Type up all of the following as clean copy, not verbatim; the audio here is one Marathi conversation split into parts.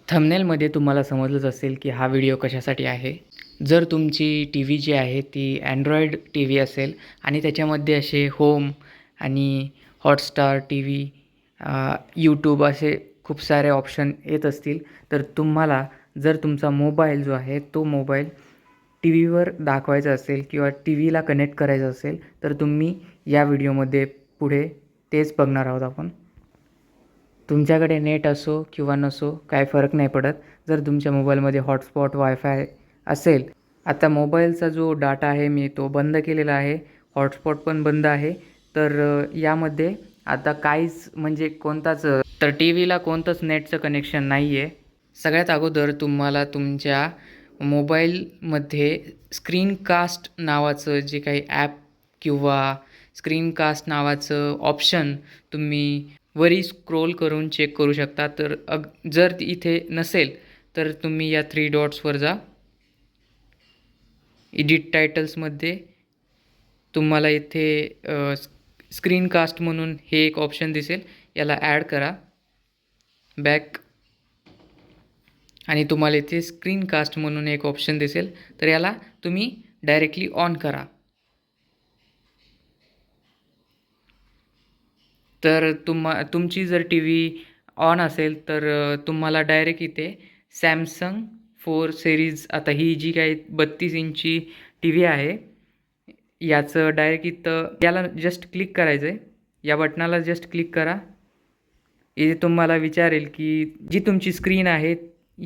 थंबनेलमध्ये तुम्हाला समजलंच असेल की हा व्हिडिओ कशासाठी आहे. जर तुमची टी व्ही जी आहे ती अँड्रॉईड टी व्ही असेल आणि त्याच्यामध्ये असे होम आणि हॉटस्टार टी व्ही, यूट्यूब असे खूप सारे ऑप्शन येत असतील, तर तुम्हाला जर तुमचा मोबाईल जो आहे तो मोबाईल टी व्हीवर दाखवायचा असेल किंवा टी व्हीला कनेक्ट करायचं असेल, तर तुम्ही या व्हिडिओमध्ये पुढे तेच बघणार आहोत आपण. तुमच्याकडे नेट असो किंवा नसो काय फरक नाही पडत. जर तुमच्या मोबाईलमध्ये हॉटस्पॉट वायफाय असेल, आता मोबाईलचा जो डाटा आहे मी तो बंद केलेला आहे, हॉटस्पॉट पण बंद आहे. तर यामध्ये आता काहीच म्हणजे तर टी व्हीला कोणतंच नेटचं कनेक्शन नाही आहे. सगळ्यात अगोदर तुम्हाला तुमच्या मोबाईलमध्ये स्क्रीनकास्ट नावाचं जे काही ॲप किंवा स्क्रीनकास्ट नावाचं ऑप्शन तुम्ही वरी स्क्रोल करून चेक करू शकता. तर जर इथे नसेल तर तुम्ही या 3 डॉट्सवर जा. एडिट टायटल्समध्ये तुम्हाला इथे स्क्रीनकास्ट म्हणून हे एक ऑप्शन दिसेल, याला ॲड करा बॅक आणि तुम्हाला इथे स्क्रीनकास्ट म्हणून एक ऑप्शन दिसेल, तर याला तुम्ही डायरेक्टली ऑन करा. तर तुमची जर टी व्ही ऑन असेल तर तुम्हाला डायरेक्ट इथे सॅमसंग 4 सिरीज, आता ही जी काही 32 इंची टी व्ही आहे याचं डायरेक्ट इथं याला जस्ट क्लिक करायचं आहे. या बटनाला जस्ट क्लिक करा. इथे तुम्हाला विचारेल की जी तुमची स्क्रीन आहे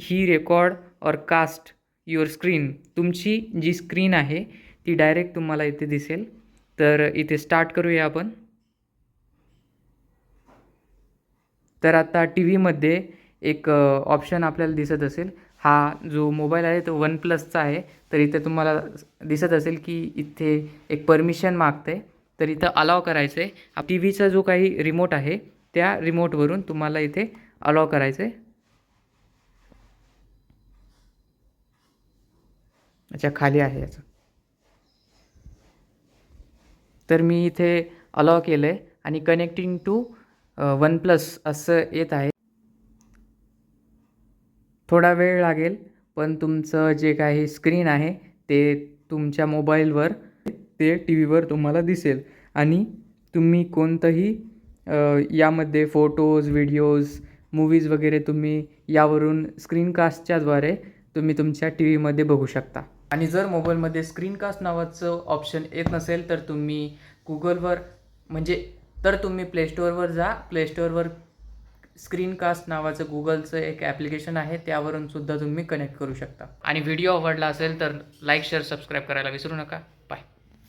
ही रेकॉर्ड और कास्ट युअर स्क्रीन, तुमची जी स्क्रीन आहे ती डायरेक्ट तुम्हाला इथे दिसेल. तर इथे स्टार्ट करूया आपण. तर आता टी व्हीमध्ये एक ऑप्शन आपल्याला दिसत असेल. हा जो मोबाईल आहे तो वन प्लसचा आहे. तर इथे तुम्हाला दिसत असेल की इथे एक परमिशन मागते, तर इथं अलाव करायचं आहे. टी व्हीचा जो काही रिमोट आहे त्या रिमोटवरून तुम्हाला इथे अलाव करायचं आहे. अच्छा, खाली आहे याचं. तर मी इथे अलाव केलं आहे आणि कनेक्टिंग टू वन प्लस असं येत आहे. थोडा वेळ लागेल, पण तुमचं जे काही स्क्रीन आहे ते तुमच्या मोबाईलवर ते टी व्हीवर तुम्हाला दिसेल आणि तुम्ही कोणतंही यामध्ये फोटोज, व्हिडिओज, मूव्हीज वगैरे तुम्ही यावरून स्क्रीनकास्टच्याद्वारे तुम्ही तुमच्या टी व्हीमध्ये बघू शकता. आणि जर मोबाईलमध्ये स्क्रीनकास्ट नावाचं ऑप्शन येत नसेल तर तुम्ही गुगलवर तुम्ही प्लेस्टोअरवर जा. प्लेस्टोअरवर स्क्रीनकास्ट नावाचं गुगलचं एक ॲप्लिकेशन आहे, त्यावरून सुद्धा तुम्ही कनेक्ट करू शकता. आणि व्हिडिओ आवडला असेल तर लाईक, शेअर, सबस्क्राईब करायला विसरू नका.